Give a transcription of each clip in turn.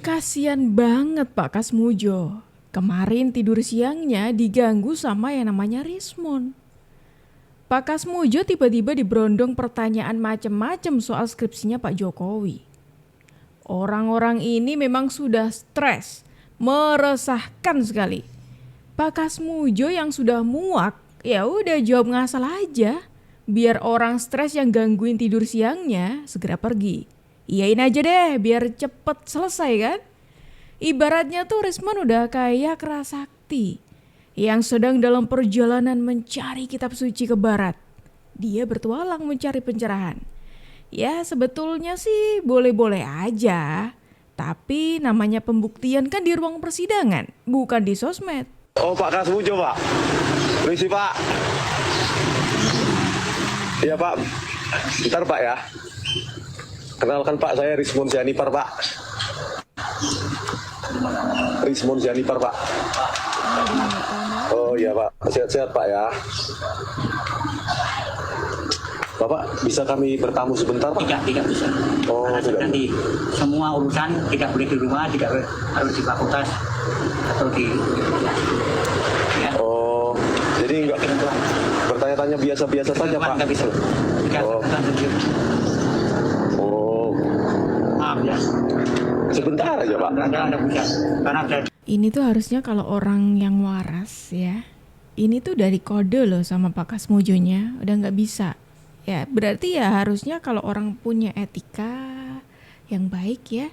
Kasian banget Pak Kasmujo. Kemarin tidur siangnya diganggu sama yang namanya Rismon. Pak Kasmujo tiba-tiba diberondong pertanyaan macem-macem soal skripsinya Pak Jokowi. Orang-orang ini memang sudah stres, meresahkan sekali. Pak Kasmujo yang sudah muak, ya udah jawab ngasal aja. Biar orang stres yang gangguin tidur siangnya segera pergi. Iyain aja deh biar cepet selesai kan. Ibaratnya tuh Risman udah kayak Kerasakti yang sedang dalam perjalanan mencari kitab suci ke barat. Dia bertualang mencari pencerahan. Ya sebetulnya sih boleh-boleh aja. Tapi namanya pembuktian kan di ruang persidangan, bukan di sosmed. Oh Pak Kasmujo Pak. Permisi Pak. Iya Pak. Bentar Pak ya. Kenalkan Pak, saya Rismon Sianipar Pak. Rismon Sianipar Pak. Oh iya Pak, sehat-sehat Pak ya. Bapak bisa kami bertamu sebentar Pak? Tidak bisa. Oh, karena tidak. nanti semua urusan tidak boleh di rumah, tidak boleh, harus di fakultas atau di ya. Oh, jadi enggak bertanya-tanya biasa-biasa saja Pak? Tidak bisa. Tidak Oh. sendiri. Oh, Maaf ya. sebentar aja Pak. Tidak bisa. Karena ada Ini tuh harusnya kalau orang yang waras ya, ini tuh dari kode loh sama Pak Kasmujonya, udah nggak bisa. Ya berarti ya harusnya kalau orang punya etika yang baik ya,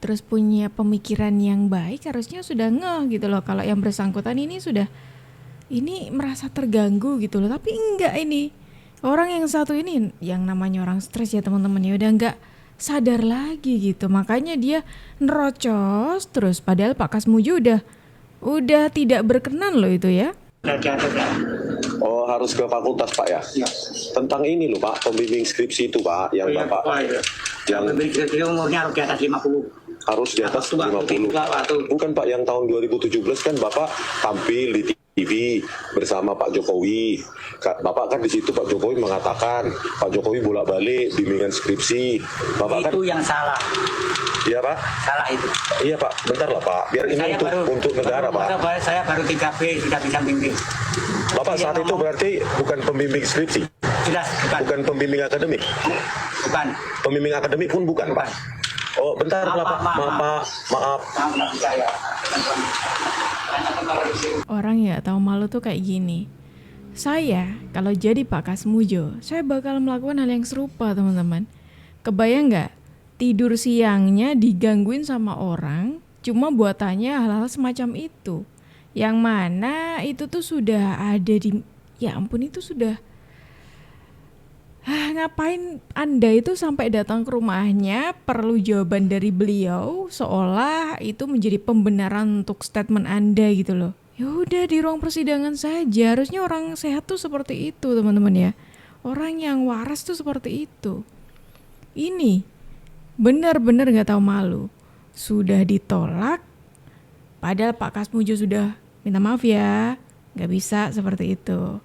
terus punya pemikiran yang baik, harusnya sudah ngeh gitu loh. Kalau yang bersangkutan ini merasa terganggu gitu loh, tapi enggak ini. Orang yang satu ini yang namanya orang stres ya teman-teman ya, udah nggak sadar lagi gitu. Makanya dia nerocos terus, padahal Pak Kasmujo udah tidak berkenan loh itu ya. Oh, harus ke fakultas Pak ya? Ya. Tentang ini loh Pak, pembimbing skripsi itu Pak, yang Bapak yang Yang umurnya harus di atas 50. harus di atas 50. Bukan Pak, yang tahun 2017 kan Bapak tampil di TV bersama Pak Jokowi. Bapak kan di situ Pak Jokowi mengatakan Pak Jokowi bolak-balik bimbingan skripsi. Bapak kan Itu yang salah. iya Pak? Salah itu. Iya Pak, bentar lah Pak. Biar ini untuk negara Pak. Saya baru 3B tidak bisa bimbing. Bapak saat itu berarti bukan pembimbing skripsi, Sudah bukan pembimbing akademik. Bukan. Pembimbing akademik pun bukan Pak. Oh, bentar lah Pak. Maaf. Maaf, nggak bisa ya. Orang ya tahu malu tuh kayak gini. Saya kalau jadi Pak Kasmujo, saya bakal melakukan hal yang serupa teman-teman. Kebayang nggak? Tidur siangnya digangguin sama orang, cuma buat tanya hal-hal semacam itu. Yang mana itu tuh sudah ada di, ya ampun itu sudah. Ngapain Anda itu sampai datang ke rumahnya, perlu jawaban dari beliau seolah itu menjadi pembenaran untuk statement Anda gitu loh. Ya udah di ruang persidangan saja. Harusnya orang sehat tuh seperti itu, teman-teman ya. Orang yang waras tuh seperti itu. Ini benar-benar nggak tahu malu. Sudah ditolak, padahal Pak Kasmujo sudah minta maaf ya, nggak bisa seperti itu.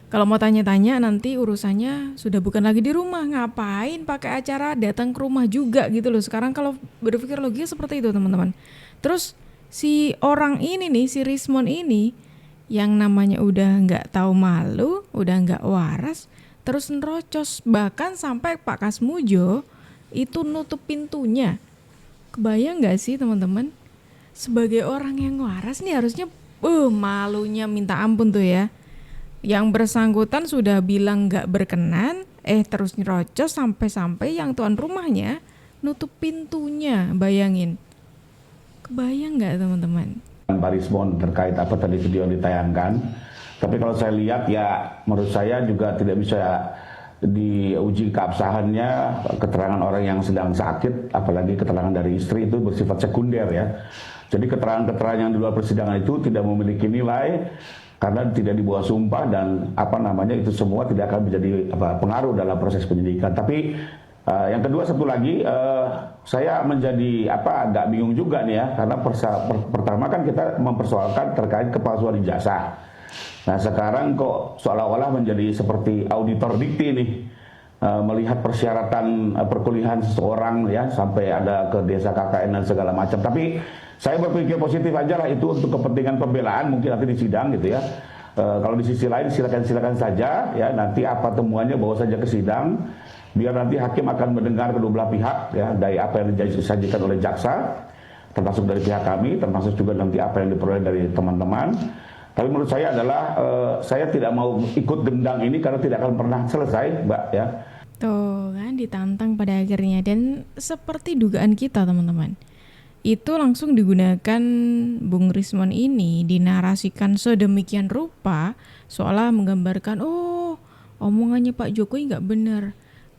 Kalau mau tanya-tanya nanti urusannya sudah bukan lagi di rumah. Ngapain pakai acara datang ke rumah juga gitu loh. Sekarang kalau berpikir logis seperti itu teman-teman. Terus si orang ini nih, si Rismon ini yang namanya udah nggak tahu malu, udah nggak waras, terus nerocos. Bahkan sampai Pak Kasmujo itu nutup pintunya. Kebayang nggak sih teman-teman? Sebagai orang yang waras nih harusnya malunya minta ampun tuh ya. Yang bersangkutan sudah bilang gak berkenan, terus nyerocos sampai-sampai yang tuan rumahnya nutup pintunya, bayangin. Kebayang gak teman-teman? Pak Rismon terkait apa tadi video yang ditayangkan. Tapi kalau saya lihat ya menurut saya juga tidak bisa diuji keabsahannya keterangan orang yang sedang sakit, apalagi keterangan dari istri itu bersifat sekunder ya. Jadi keterangan-keterangan yang di luar persidangan itu tidak memiliki nilai karena tidak dibawa sumpah dan itu semua tidak akan menjadi pengaruh dalam proses penyidikan. Tapi yang kedua satu lagi saya menjadi agak bingung juga nih ya, karena pertama kan kita mempersoalkan terkait kepalsuan ijazah. Nah sekarang kok seolah-olah menjadi seperti auditor dikti nih. melihat persyaratan perkuliahan seseorang ya sampai ada ke desa KKN dan segala macam. Tapi saya berpikir positif aja lah, itu untuk kepentingan pembelaan mungkin nanti di sidang gitu ya. Kalau di sisi lain silakan saja ya, nanti apa temuannya bawa saja ke sidang, biar nanti hakim akan mendengar kedua belah pihak ya, dari apa yang disajikan oleh jaksa, termasuk dari pihak kami, termasuk juga nanti apa yang diperoleh dari teman-teman. Tapi menurut saya adalah saya tidak mau ikut gendang ini karena tidak akan pernah selesai, Mbak ya. Tuh kan, ditantang pada akhirnya. Dan seperti dugaan kita teman-teman, itu langsung digunakan Bung Rismon ini, dinarasikan sedemikian rupa seolah menggambarkan, oh omongannya Pak Jokowi nggak benar,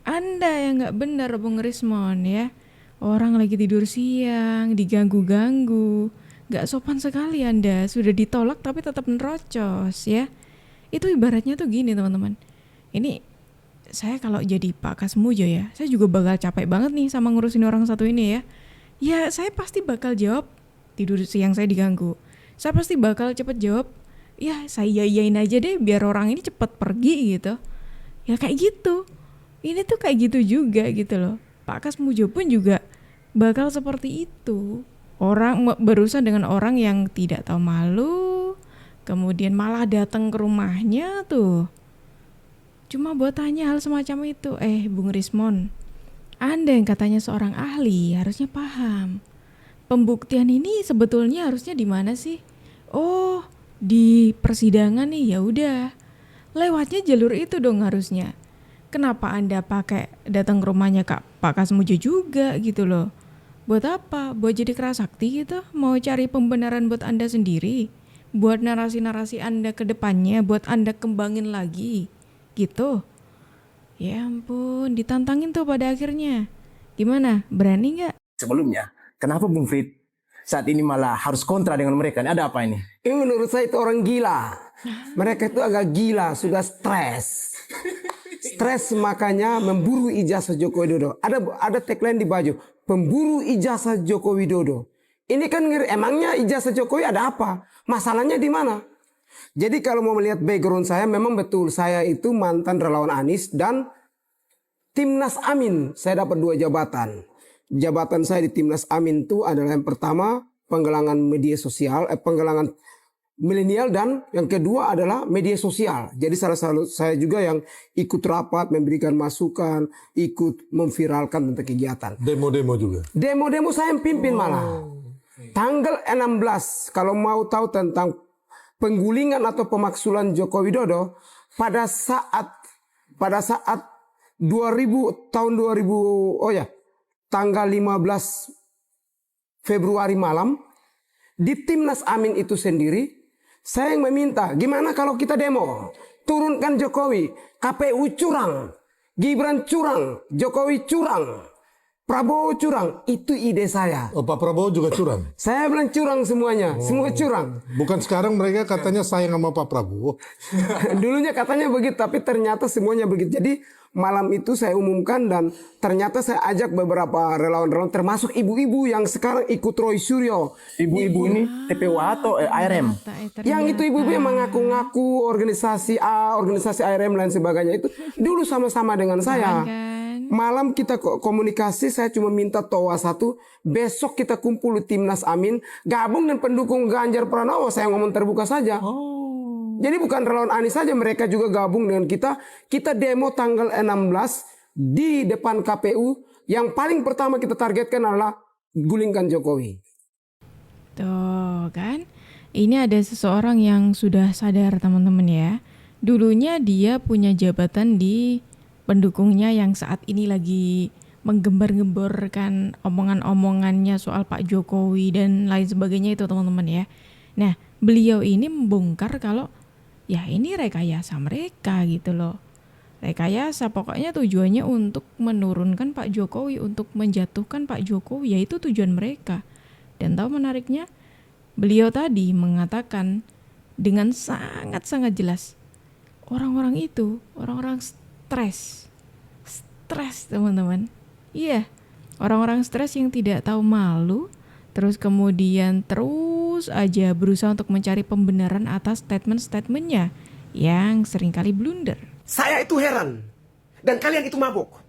Anda yang nggak benar Bung Rismon ya, orang lagi tidur siang diganggu-ganggu, nggak sopan sekali Anda, sudah ditolak tapi tetap nerocos ya. Itu ibaratnya tuh gini teman-teman, ini saya kalau jadi Pak Kasmujo ya, saya juga bakal capek banget nih sama ngurusin orang satu ini ya. Ya saya pasti bakal jawab, tidur siang saya diganggu. Saya pasti bakal cepet jawab, ya saya yain aja deh biar orang ini cepet pergi gitu. Ya kayak gitu. Ini tuh kayak gitu juga gitu loh. Pak Kasmujo pun juga bakal seperti itu. Orang berurusan dengan orang yang tidak tahu malu, kemudian malah datang ke rumahnya tuh. Cuma buat tanya hal semacam itu. Bung Rismon, Anda yang katanya seorang ahli harusnya paham. Pembuktian ini sebetulnya harusnya di mana sih? Oh, di persidangan nih. Ya udah. Lewatnya jalur itu dong harusnya. Kenapa Anda pakai datang ke rumahnya Pak Kasmujo juga gitu loh? Buat apa? Buat jadi kerasakti gitu? Mau cari pembenaran buat Anda sendiri? Buat narasi-narasi Anda ke depannya, buat Anda kembangin lagi gitu? Ya ampun, ditantangin tuh pada akhirnya. Gimana? Berani nggak? Sebelumnya, kenapa Bung Frit saat ini malah harus kontra dengan mereka? Ada apa ini? Ini menurut saya itu orang gila. Mereka itu agak gila, sudah stres. Stres makanya memburu ijazah Joko Widodo. Ada tagline di baju, pemburu ijazah Joko Widodo. Ini kan emangnya ijazah Jokowi ada apa? Masalahnya di mana? Jadi kalau mau melihat background saya, memang betul saya itu mantan relawan Anies dan Timnas Amin. Saya dapat 2 jabatan. Jabatan saya di Timnas Amin itu adalah yang pertama penggalangan media sosial, penggalangan milenial, dan yang kedua adalah media sosial. Jadi salah satu saya juga yang ikut rapat, memberikan masukan, ikut memviralkan tentang kegiatan. Demo-demo juga? Demo-demo saya yang pimpin malah. Tanggal 16, kalau mau tahu tentang penggulingan atau pemaksulan Joko Widodo, pada saat 2000 tanggal 15 Februari malam di Timnas Amin itu sendiri, saya yang meminta, gimana kalau kita demo, turunkan Jokowi, KPU curang, Gibran curang, Jokowi curang, Prabowo curang. Itu ide saya. Oh, Pak Prabowo juga curang? Saya bilang curang semuanya. Semua curang. Bukan sekarang mereka katanya sayang sama Pak Prabowo? Dulunya katanya begitu, tapi ternyata semuanya begitu. Jadi malam itu saya umumkan dan ternyata saya ajak beberapa relawan-relawan termasuk ibu-ibu yang sekarang ikut Roy Suryo. Ibu-ibu ini TPWA atau ARM? Yang itu ibu-ibu yang mengaku-ngaku organisasi A, organisasi ARM dan sebagainya itu dulu sama-sama dengan saya. Malam kita komunikasi, saya cuma minta toa satu, besok kita kumpul di Timnas Amin, gabung dan pendukung Ganjar Pranowo. Saya ngomong terbuka saja. Jadi bukan relawan Anies saja, mereka juga gabung dengan kita. Kita demo tanggal 16 di depan KPU. Yang paling pertama kita targetkan adalah gulingkan Jokowi. Tuh kan, ini ada seseorang yang sudah sadar teman-teman ya. Dulunya dia punya jabatan di pendukungnya yang saat ini lagi menggembar-gemborkan omongan-omongannya soal Pak Jokowi dan lain sebagainya itu teman-teman ya. Nah, beliau ini membongkar kalau ya ini rekayasa mereka gitu loh. Rekayasa pokoknya tujuannya untuk menurunkan Pak Jokowi, untuk menjatuhkan Pak Jokowi, yaitu tujuan mereka. Dan tahu menariknya, beliau tadi mengatakan dengan sangat-sangat jelas, orang-orang itu, orang-orang stres teman-teman. Iya, orang-orang stres yang tidak tahu malu, terus kemudian terus aja berusaha untuk mencari pembenaran atas statement-statementnya yang seringkali blunder. Saya itu heran. Dan kalian itu mabuk.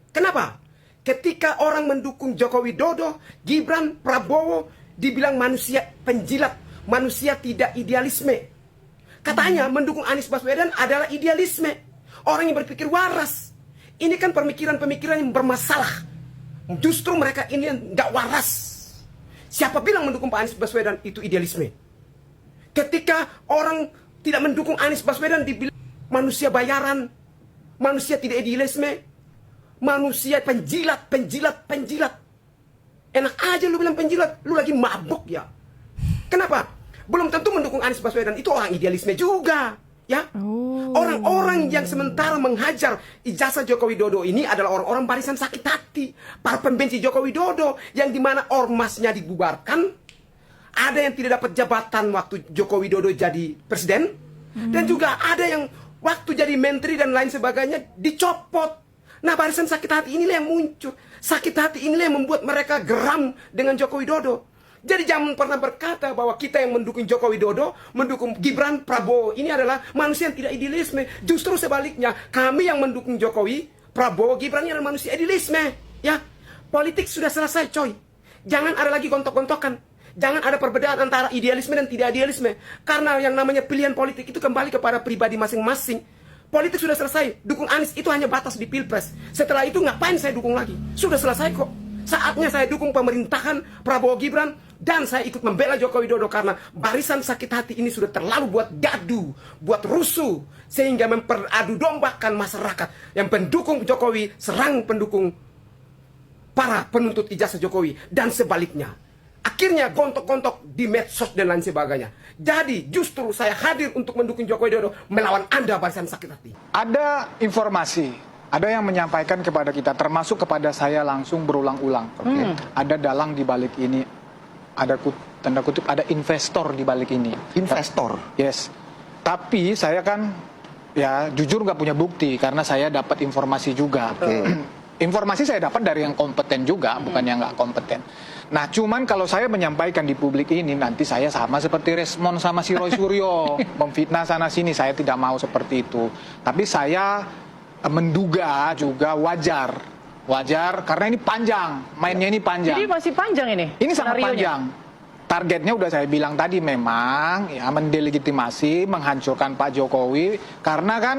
Kenapa? Ketika orang mendukung Joko Widodo, Gibran, Prabowo, dibilang manusia penjilat, manusia tidak idealisme. Katanya mendukung Anies Baswedan adalah idealisme. Orang yang berpikir waras. Ini kan pemikiran-pemikiran yang bermasalah. Justru mereka ini yang nggak waras. Siapa bilang mendukung Pak Anies Baswedan itu idealisme? Ketika orang tidak mendukung Anies Baswedan dibilang manusia bayaran, manusia tidak idealisme, manusia penjilat. Enak aja lu bilang penjilat, lu lagi mabuk ya. Kenapa? Belum tentu mendukung Anies Baswedan itu orang idealisme juga, ya. Orang-orang yang sementara menghajar ijazah Joko Widodo ini adalah orang-orang barisan sakit hati, para pembenci Joko Widodo yang dimana ormasnya dibubarkan, ada yang tidak dapat jabatan waktu Joko Widodo jadi presiden, dan juga ada yang waktu jadi menteri dan lain sebagainya dicopot. Nah, barisan sakit hati inilah yang muncul. Sakit hati inilah yang membuat mereka geram dengan Joko Widodo. Jadi jangan pernah berkata bahwa kita yang mendukung Joko Widodo, mendukung Gibran, Prabowo, ini adalah manusia yang tidak idealisme. Justru sebaliknya, kami yang mendukung Jokowi, Prabowo, Gibran ini adalah manusia idealisme. Ya, politik sudah selesai, coy. Jangan ada lagi gontok-gontokan. Jangan ada perbedaan antara idealisme dan tidak idealisme. Karena yang namanya pilihan politik itu kembali kepada pribadi masing-masing. Politik sudah selesai. Dukung Anies itu hanya batas di Pilpres. Setelah itu ngapain saya dukung lagi? Sudah selesai kok. Saatnya saya dukung pemerintahan Prabowo Gibran. Dan saya ikut membela Joko Widodo karena barisan sakit hati ini sudah terlalu buat gaduh, buat rusuh. Sehingga memperadu dombakan masyarakat. Yang pendukung Jokowi serang pendukung para penuntut ijazah Jokowi. Dan sebaliknya. Akhirnya gontok-gontok di medsos dan lain sebagainya. Jadi justru saya hadir untuk mendukung Joko Widodo melawan Anda barisan sakit hati. Ada informasi, ada yang menyampaikan kepada kita, termasuk kepada saya langsung berulang-ulang. Ada dalang di balik ini, ada tanda kutip ada investor di balik ini. Investor? Yes. Tapi saya kan ya jujur nggak punya bukti karena saya dapat informasi juga. Informasi saya dapat dari yang kompeten juga, bukan yang nggak kompeten. Nah, cuman kalau saya menyampaikan di publik ini, nanti saya sama seperti Resmond sama si Roy Suryo, memfitnah sana-sini. Saya tidak mau seperti itu. Tapi saya menduga juga wajar karena ini panjang, mainnya ini panjang. Jadi masih panjang ini? Ini sangat panjang. Targetnya udah saya bilang tadi memang ya mendelegitimasi, menghancurkan Pak Jokowi. Karena kan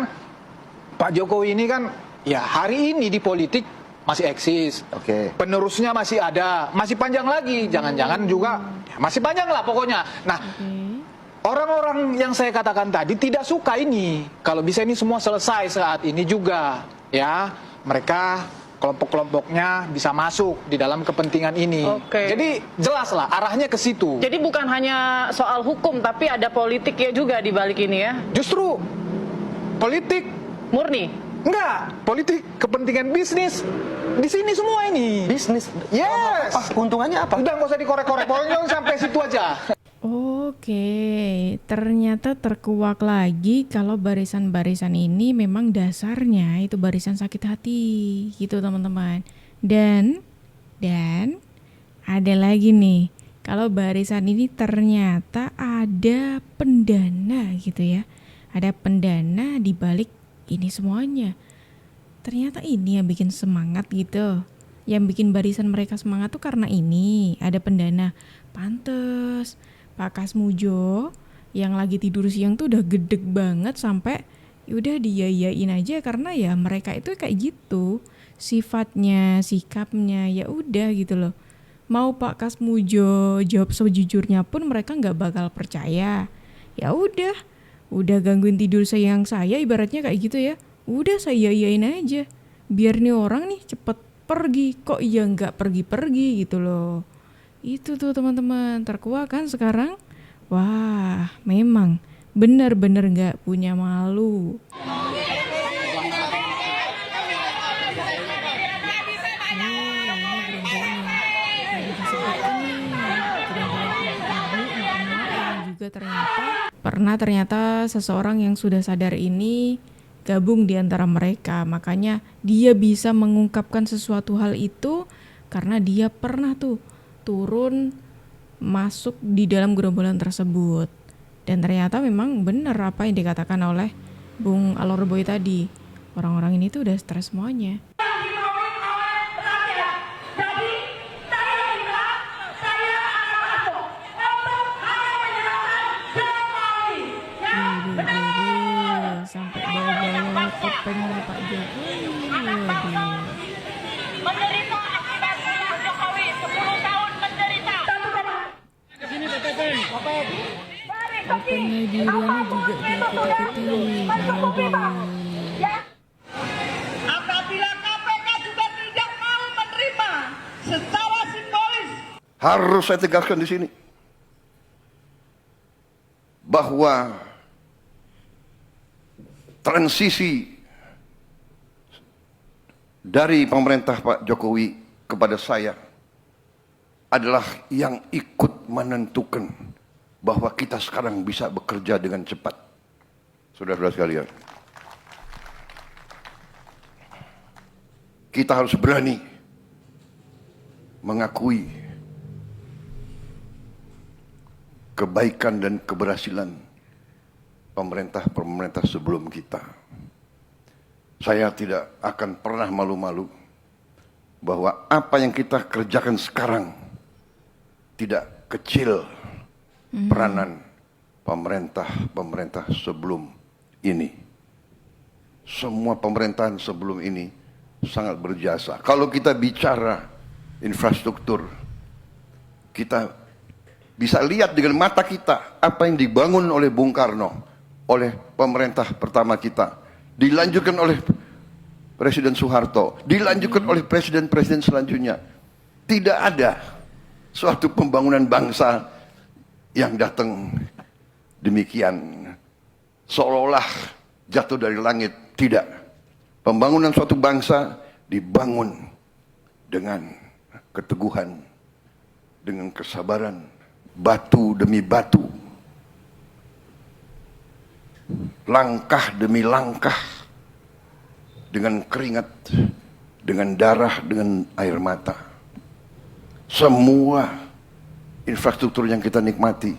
Pak Jokowi ini kan ya hari ini di politik masih eksis. Penerusnya masih ada, masih panjang lagi. Jangan-jangan juga ya masih panjang lah pokoknya. Nah, orang-orang yang saya katakan tadi tidak suka ini. Kalau bisa ini semua selesai saat ini juga, ya mereka kelompok-kelompoknya bisa masuk di dalam kepentingan ini. Jadi jelas lah arahnya ke situ. Jadi bukan hanya soal hukum, tapi ada politiknya juga di balik ini ya? Justru politik murni. Enggak, politik kepentingan bisnis di sini semua ini. Bisnis? Yes. Keuntungannya apa? Udah nggak usah dikorek-korek, pokoknya sampai situ aja. Oke, ternyata terkuak lagi kalau barisan-barisan ini memang dasarnya itu barisan sakit hati, gitu teman-teman. Dan ada lagi nih, kalau barisan ini ternyata ada pendana gitu ya. Ada pendana di balik ini semuanya. Ternyata ini yang bikin semangat gitu. Yang bikin barisan mereka semangat tuh karena ini ada pendana. Pantes Pak Kasmujo yang lagi tidur siang tuh udah gedeg banget sampai udah diyayain aja karena ya mereka itu kayak gitu. Sifatnya, sikapnya ya udah gitu loh. Mau Pak Kasmujo jawab sejujurnya pun mereka nggak bakal percaya. Ya udah gangguin tidur siang saya ibaratnya kayak gitu ya. Udah saya yayain aja. Biar nih orang nih cepet pergi. Kok iya nggak pergi-pergi gitu loh. Itu tuh teman-teman, terkuak kan sekarang? Wah, memang benar-benar nggak punya malu. Juga ternyata seseorang yang sudah sadar ini gabung di antara mereka. Makanya dia bisa mengungkapkan sesuatu hal itu karena dia pernah tuh turun masuk di dalam gerombolan tersebut. Dan ternyata memang benar apa yang dikatakan oleh Bung Alorboy tadi. Orang-orang ini tuh udah stres semuanya. Sampai bawa-bawa topengnya Pak Jokowi. Waduh. Menderita akibat salah Jokowi 10 tahun menderita. Topengnya diriannya juga diikuti-ikuti. Apabila KPK juga tidak mau menerima secara simbolis. Harus saya tegaskan di sini bahwa transisi dari pemerintah Pak Jokowi kepada saya adalah yang ikut menentukan bahwa kita sekarang bisa bekerja dengan cepat. Saudara-saudara sekalian, kita harus berani mengakui kebaikan dan keberhasilan pemerintah sebelum kita. Saya tidak akan pernah malu-malu bahwa apa yang kita kerjakan sekarang tidak kecil peranan pemerintah sebelum ini. Semua pemerintahan sebelum ini sangat berjasa. Kalau kita bicara infrastruktur, kita bisa lihat dengan mata kita apa yang dibangun oleh Bung Karno, oleh pemerintah pertama kita, dilanjutkan oleh Presiden Soeharto, dilanjutkan oleh presiden-presiden selanjutnya. Tidak ada suatu pembangunan bangsa yang datang demikian seolah-olah jatuh dari langit. Tidak. Pembangunan suatu bangsa dibangun dengan keteguhan, dengan kesabaran, batu demi batu, langkah demi langkah, dengan keringat, dengan darah, dengan air mata. Semua infrastruktur yang kita nikmati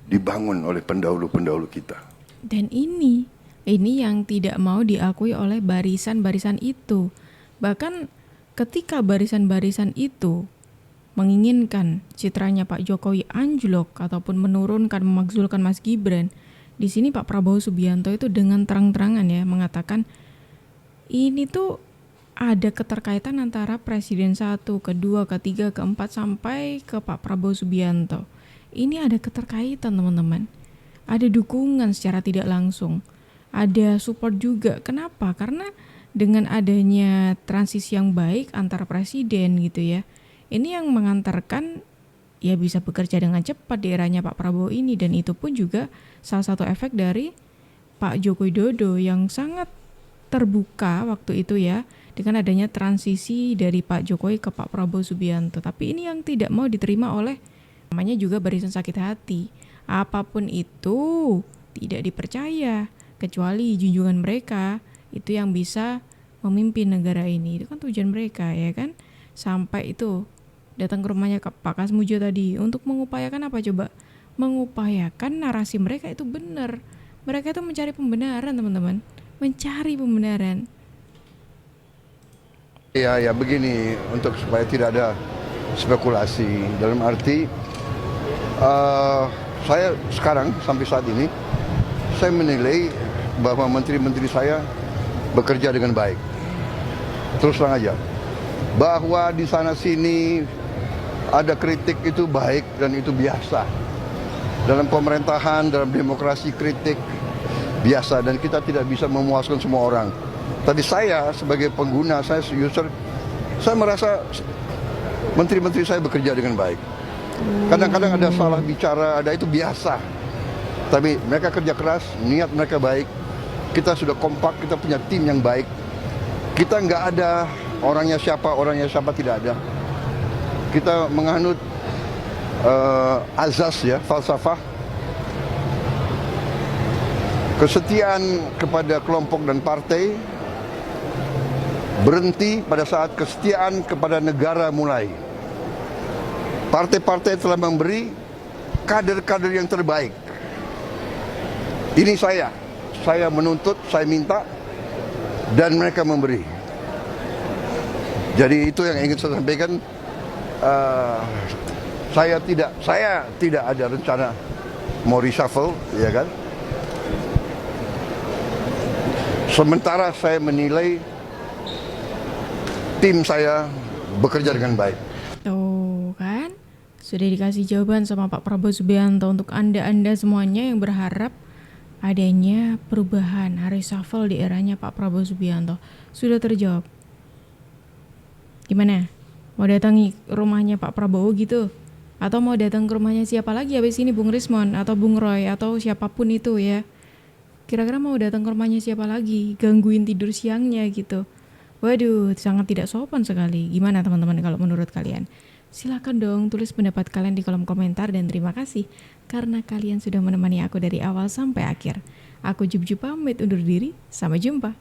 dibangun oleh pendahulu-pendahulu kita. Dan ini yang tidak mau diakui oleh barisan-barisan itu. Bahkan ketika barisan-barisan itu menginginkan citranya Pak Jokowi anjlok ataupun menurunkan, memakzulkan Mas Gibran, di sini Pak Prabowo Subianto itu dengan terang-terangan ya mengatakan ini tuh ada keterkaitan antara Presiden 1, kedua, ketiga, keempat sampai ke Pak Prabowo Subianto. Ini ada keterkaitan teman-teman. Ada dukungan secara tidak langsung. Ada support juga. Kenapa? Karena dengan adanya transisi yang baik antar presiden gitu ya. Ini yang mengantarkan ya bisa bekerja dengan cepat di eranya Pak Prabowo ini. Dan itu pun juga salah satu efek dari Pak Joko Widodo yang sangat terbuka waktu itu ya. Dengan adanya transisi dari Pak Jokowi ke Pak Prabowo Subianto. Tapi ini yang tidak mau diterima oleh namanya juga barisan sakit hati. Apapun itu tidak dipercaya. Kecuali junjungan mereka itu yang bisa memimpin negara ini. Itu kan tujuan mereka ya kan. Sampai itu datang ke rumahnya Pak Kasmujo tadi untuk mengupayakan apa coba? Mengupayakan narasi mereka itu benar. Mereka itu mencari pembenaran teman-teman. Mencari pembenaran. Ya begini, untuk supaya tidak ada spekulasi. Dalam arti saya sekarang sampai saat ini saya menilai bahwa menteri-menteri saya bekerja dengan baik. Terus terang aja, bahwa di sana sini ada kritik itu baik dan itu biasa. Dalam pemerintahan, dalam demokrasi kritik biasa dan kita tidak bisa memuaskan semua orang. Tapi saya sebagai pengguna, saya user, saya merasa menteri-menteri saya bekerja dengan baik. Kadang-kadang ada salah bicara, ada itu biasa. Tapi mereka kerja keras, niat mereka baik. Kita sudah kompak, kita punya tim yang baik. Kita nggak ada orangnya siapa tidak ada. Kita menganut azas ya, falsafah. Kesetiaan kepada kelompok dan partai berhenti pada saat kesetiaan kepada negara mulai. Partai-partai telah memberi kader-kader yang terbaik. Ini saya menuntut, saya minta dan mereka memberi. Jadi itu yang ingin saya sampaikan. Saya tidak ada rencana mau reshuffle, ya kan? Sementara saya menilai tim saya bekerja dengan baik. Tuh kan, sudah dikasih jawaban sama Pak Prabowo Subianto untuk Anda semuanya yang berharap adanya perubahan reshuffle di eranya Pak Prabowo Subianto. Sudah terjawab. Gimana? Mau datangi rumahnya Pak Prabowo gitu? Atau mau datang ke rumahnya siapa lagi habis ini, Bung Rismon atau Bung Roy atau siapapun itu ya? Kira-kira mau datang ke rumahnya siapa lagi? Gangguin tidur siangnya gitu. Waduh, sangat tidak sopan sekali. Gimana teman-teman kalau menurut kalian? Silakan dong tulis pendapat kalian di kolom komentar dan terima kasih karena kalian sudah menemani aku dari awal sampai akhir. Aku Jub pamit undur diri, sampai jumpa.